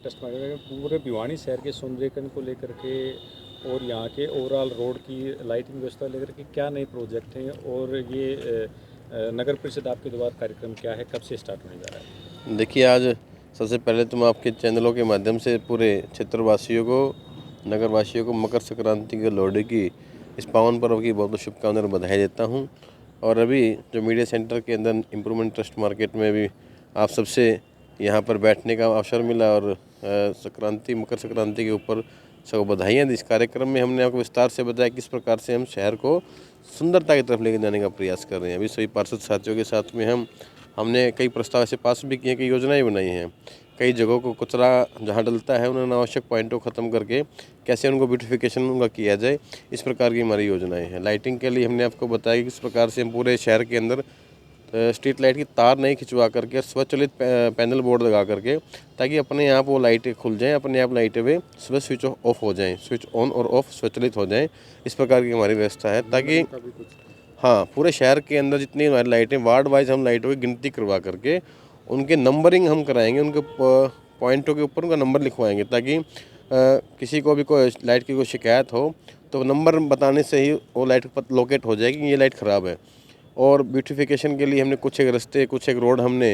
Test मारेगा पूरे भिवानी शहर के सौंदर्यीकरण को लेकर के और यहाँ के ओवरऑल रोड की लाइटिंग व्यवस्था लेकर के क्या नए प्रोजेक्ट हैं और ये नगर परिषद आपके द्वारा कार्यक्रम क्या है, कब से स्टार्ट होने जा रहा है? देखिए, आज सबसे पहले तो मैं आपके चैनलों के माध्यम से पूरे क्षेत्रवासियों को, नगरवासियों को मकर संक्रांति के लोहड़ी की इस पावन पर्व की बहुत बहुत शुभकामनाएं और बधाई देता हूं। और अभी जो मीडिया सेंटर के अंदर इम्प्रूवमेंट ट्रस्ट मार्केट में भी आप सबसे यहां पर बैठने का अवसर मिला और मकर संक्रांति के ऊपर सबको बधाइयाँ दी। इस कार्यक्रम में हमने आपको विस्तार से बताया किस प्रकार से हम शहर को सुंदरता की तरफ लेके जाने का प्रयास कर रहे हैं। अभी सभी पार्षद साथियों के साथ में हमने कई प्रस्ताव ऐसे पास भी किए, कई योजनाएं बनाई हैं। कई जगहों को कचरा जहां डलता है उन्हें अनावश्यक पॉइंटों को ख़त्म करके कैसे उनको ब्यूटिफिकेशन उनका किया जाए, इस प्रकार की हमारी योजनाएं हैं। लाइटिंग के लिए हमने आपको बताया कि किस प्रकार से हम पूरे शहर के अंदर स्ट्रीट लाइट की तार नहीं खिंचवा करके स्वचालित पैनल बोर्ड लगा करके, ताकि अपने आप वो लाइटें खुल जाएं, अपने आप लाइटें वे सुबह स्विच ऑफ हो जाएं, स्विच ऑन और ऑफ स्वचालित हो जाएं। इस प्रकार की हमारी व्यवस्था है ताकि हाँ, पूरे शहर के अंदर जितनी हमारी लाइटें वार्ड वाइज हम लाइटों की गिनती करवा करके उनके नंबरिंग हम कराएंगे, उनके पॉइंटों के ऊपर उनका नंबर लिखवाएंगे, ताकि किसी को भी कोई लाइट की कोई शिकायत हो तो नंबर बताने से ही वो लाइट लोकेट हो जाएगी कि ये लाइट ख़राब है। और ब्यूटिफिकेशन के लिए हमने कुछ एक रास्ते, कुछ एक रोड हमने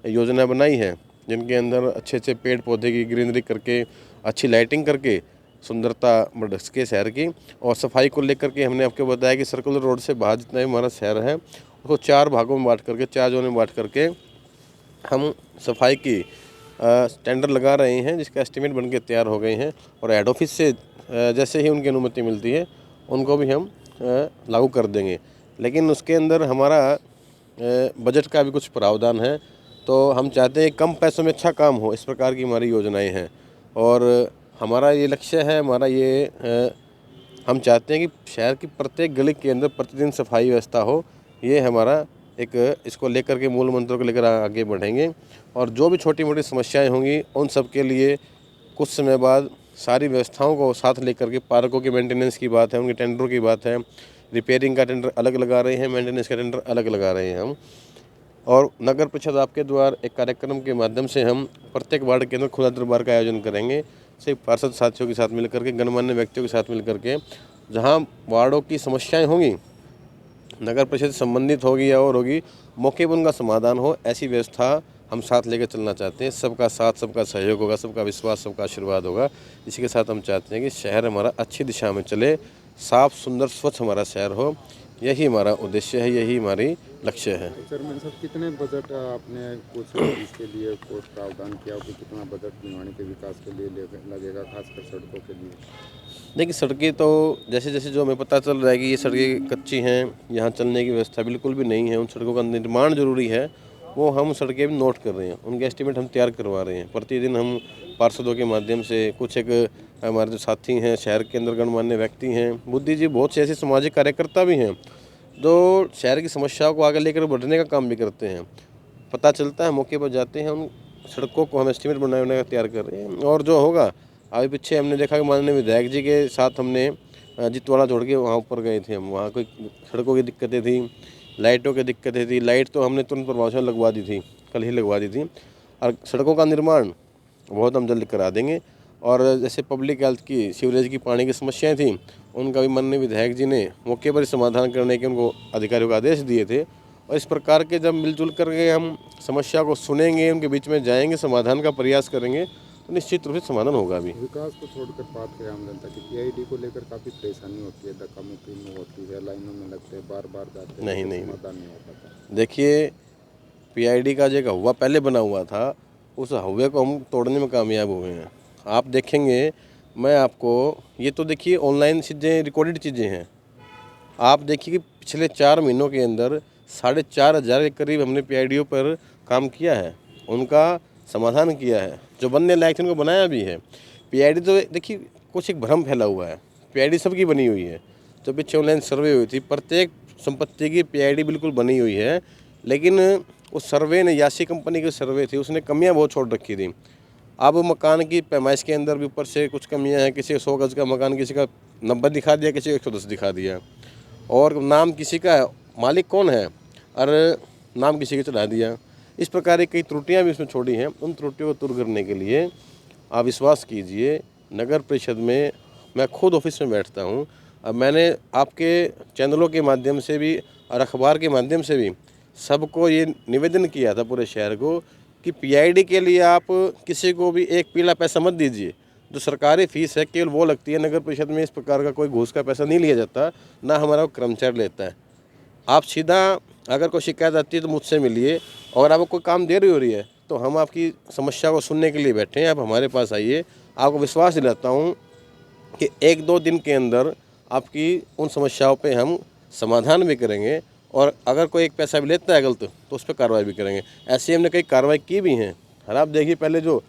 योजना बनाई है, जिनके अंदर अच्छे अच्छे पेड़ पौधे की ग्रीनरी करके, अच्छी लाइटिंग करके सुंदरता बढ़ सके शहर की। और सफाई को लेकर के हमने आपको बताया कि सर्कुलर रोड से बाहर जितना भी हमारा शहर है उसको 4 भागों में बांट करके, 4 जोन में बांट करके हम सफाई की टेंडर लगा रहे हैं, जिसका एस्टीमेट बन के तैयार हो गए हैं। और हेड ऑफिस से जैसे ही उनकी अनुमति मिलती है उनको भी हम लागू कर देंगे। लेकिन उसके अंदर हमारा बजट का भी कुछ प्रावधान है, तो हम चाहते हैं कम पैसों में अच्छा काम हो, इस प्रकार की हमारी योजनाएं हैं। और हमारा ये लक्ष्य है, हमारा ये हम चाहते हैं कि शहर की प्रत्येक गली के अंदर प्रतिदिन सफाई व्यवस्था हो। ये हमारा एक इसको लेकर के मूल मंत्रों को लेकर आगे बढ़ेंगे। और जो भी छोटी मोटी समस्याएं होंगी उन सब के लिए कुछ समय बाद सारी व्यवस्थाओं को साथ लेकर के, पार्कों के मेंटेनेंस की बात है, उनके टेंडरों की बात है, रिपेयरिंग का टेंडर अलग लगा रहे हैं, मेंटेनेंस का टेंडर अलग लगा रहे हैं हम। और नगर परिषद आपके द्वारा एक कार्यक्रम के माध्यम से हम प्रत्येक वार्ड के अंदर खुला दरबार का आयोजन करेंगे, सिर्फ पार्षद साथियों के साथ मिलकर के, गणमान्य व्यक्तियों के साथ मिलकर के। जहाँ वार्डों की समस्याएं होंगी, नगर परिषद संबंधित होगी या और होगी, मौके पर उनका समाधान हो, ऐसी व्यवस्था हम साथ लेकर चलना चाहते हैं। सबका साथ, सबका सहयोग होगा, सबका विश्वास, सबका आशीर्वाद होगा। इसी के साथ हम चाहते हैं कि शहर हमारा अच्छी दिशा में चले, साफ सुंदर स्वच्छ हमारा शहर हो। यही हमारा उद्देश्य है, यही हमारी लक्ष्य है। चेयरमैन साहब, कितने बजट आपने कुछ इसके लिए कुछ प्रावधान किया कि कितना बजट भिवानी के विकास के लिए लगेगा, खासकर सड़कों के लिए? देखिए, सड़कें तो जैसे जैसे जो हमें पता चल रहा है कि ये सड़कें कच्ची हैं, यहाँ चलने की व्यवस्था बिल्कुल भी नहीं है, उन सड़कों का निर्माण ज़रूरी है, वो हम सड़कें भी नोट कर रहे हैं, उनके एस्टीमेट हम तैयार करवा रहे हैं। प्रतिदिन हम पार्षदों के माध्यम से, कुछ एक हमारे जो साथी हैं, शहर के अंदर गणमान्य व्यक्ति हैं, बुद्धिजीवी, बहुत से ऐसे सामाजिक कार्यकर्ता भी हैं जो शहर की समस्याओं को आगे लेकर बढ़ने का काम भी करते हैं। पता चलता है, मौके पर जाते हैं, उन सड़कों को हम एस्टीमेट बनाने का तैयार कर रहे हैं। और जो होगा, अभी पीछे हमने देखा कि माननीय विधायक जी के साथ हमने जितवाड़ा छोड़ के वहाँ ऊपर गए थे हम। वहाँ कोई सड़कों की दिक्कतें थी, लाइटों की दिक्कतें थी। लाइट तो हमने तुरंत प्रभाव से लगवा दी थी, कल ही लगवा दी थी। और सड़कों का निर्माण बहुत हम जल्द करा देंगे। और जैसे पब्लिक हेल्थ की, सीवरेज की, पानी की समस्याएं थी, उनका भी माननीय विधायक जी ने मौके पर समाधान करने के उनको अधिकारियों को आदेश दिए थे। और इस प्रकार के जब मिलजुल करके हम समस्या को सुनेंगे, उनके बीच में जाएंगे, समाधान का प्रयास करेंगे, तो निश्चित रूप से समाधान होगा भी। विकास को छोड़कर बात करें आम जनता की, पीआईडी को लेकर काफ़ी परेशानी होती है, धक्का मुक्की में होती है, लाइनों में लगते हैं, बार बार जाते हैं, नहीं लेकिन नहीं समाधान नहीं हो पाता। देखिए, पीआईडी का जो एक हवा पहले बना हुआ था, उस हवे को हम तोड़ने में कामयाब हुए हैं। आप देखेंगे, मैं आपको ये तो देखिए ऑनलाइन चीज़ें, रिकॉर्डेड चीज़ें हैं। आप देखिए कि पिछले 4 महीनों के अंदर 4,500 के करीब हमने पीआईडीओ पर काम किया है, उनका समाधान किया है, जो बनने लायक थे उनको बनाया भी है। पीआईडी तो देखिए कुछ एक भ्रम फैला हुआ है, पीआईडी सबकी बनी हुई है। जो पीछे ऑनलाइन सर्वे हुई थी, प्रत्येक संपत्ति की पीआईडी बिल्कुल बनी हुई है, लेकिन उस सर्वे ने, यासी कंपनी की सर्वे थी, उसने कमियां बहुत छोड़ रखी थी। अब मकान की पैमाइश के अंदर भी ऊपर से कुछ कमियां हैं, किसी 100 गज का मकान किसी का 90 दिखा दिया, किसी को 110 दिखा दिया। और नाम किसी का है, मालिक कौन है, और नाम किसी के चढ़ा दिया। इस प्रकार की कई त्रुटियां भी इसमें छोड़ी हैं। उन त्रुटियों को दूर करने के लिए आप विश्वास कीजिए, नगर परिषद में मैं खुद ऑफिस में बैठता हूँ। अब मैंने आपके चैनलों के माध्यम से भी और अखबार के माध्यम से भी सबको ये निवेदन किया था पूरे शहर को कि पीआईडी के लिए आप किसी को भी एक पीला पैसा मत दीजिए। जो सरकारी फीस है केवल वो लगती है, नगर परिषद में इस प्रकार का कोई घूस का पैसा नहीं लिया जाता, ना हमारा कर्मचारी लेता है। आप सीधा अगर कोई शिकायत आती है तो मुझसे मिलिए, और आपको कोई काम देरी हो रही है तो हम आपकी समस्या को सुनने के लिए बैठे हैं। आप हमारे पास आइए, आपको विश्वास दिलाता हूँ कि 1-2 दिन के अंदर आपकी उन समस्याओं पे हम समाधान भी करेंगे, और अगर कोई एक पैसा भी लेता है गलत तो उस पर कार्रवाई भी करेंगे। ऐसे हमने कई कार्रवाई की भी हैं। और आप देखिए, पहले जो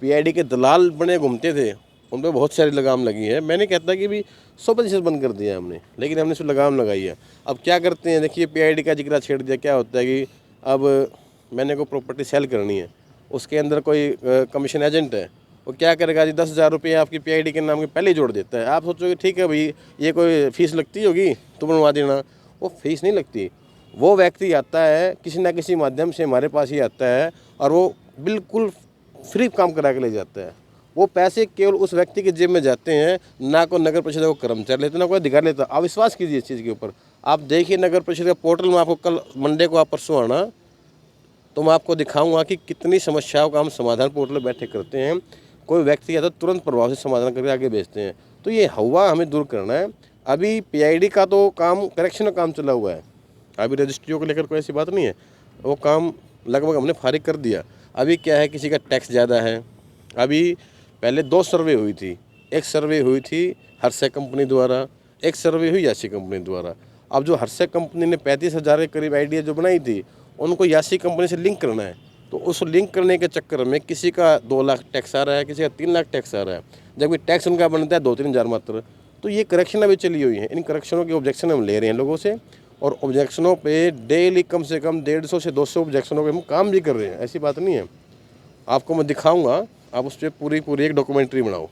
पीआईडी के दलाल बने घूमते थे उन पर बहुत सारी लगाम लगी है। मैं नहीं कहता कि भी 100% बंद कर दिया हमने, लेकिन हमने उसमें लगाम लगाई है। अब क्या करते हैं, देखिए पीआईडी का जिक्र छेड़ दिया, क्या होता है कि अब मैंने कोई प्रॉपर्टी सेल करनी है, उसके अंदर कोई कमीशन एजेंट है, वो क्या करेगा जी, 10,000 रुपये आपकी पीआईडी के नाम के पहले ही जोड़ देता है। आप सोचोगे ठीक है भाई, ये कोई फीस लगती होगी तो बनवा देना, वो फीस नहीं लगती। वो व्यक्ति आता है किसी ना किसी माध्यम से हमारे पास ही आता है, और वो बिल्कुल फ्री काम करा के ले जाता है। वो पैसे केवल उस व्यक्ति के जेब में जाते हैं, ना को नगर परिषद को कर्मचारी लेते, ना कोई अधिकारी लेता। आप विश्वास कीजिए इस चीज़ के ऊपर। आप देखिए नगर परिषद का पोर्टल में, आपको कल मंडे को आप परसों आना, तो मैं आपको दिखाऊंगा कि कितनी समस्याओं का हम समाधान पोर्टल में बैठे करते हैं। कोई व्यक्ति आता है तुरंत प्रभाव से समाधान करके आगे भेजते हैं। तो ये हवा हमें दूर करना है। अभी पीआईडी का तो काम, करेक्शन का काम चला हुआ है, अभी रजिस्ट्रियों को लेकर कोई ऐसी बात नहीं है। वो काम लगभग हमने फारिग कर दिया। अभी क्या है, किसी का टैक्स ज़्यादा है। अभी पहले 2 सर्वे हुई थी। एक सर्वे हुई थी हर्षय कंपनी द्वारा, एक सर्वे हुई यासी कंपनी द्वारा। अब जो हर्षय कंपनी ने 35,000 के करीब आइडिया जो बनाई थी, उनको यासी कंपनी से लिंक करना है। तो उस लिंक करने के चक्कर में किसी का 2 लाख टैक्स आ रहा है, किसी का 3 लाख टैक्स आ रहा है, जबकि टैक्स उनका बनता है 2-3 हज़ार मात्र। तो ये करेक्शन अभी चली हुई है। इन करेक्शनों के ऑब्जेक्शन हम ले रहे हैं लोगों से, और ऑब्जेक्शनों पे डेली कम से कम 150 से 200 ऑब्जेक्शनों पे हम काम भी कर रहे हैं। ऐसी बात नहीं है, आपको मैं दिखाऊंगा, आप उस पर पूरी एक डॉक्यूमेंट्री बनाओ।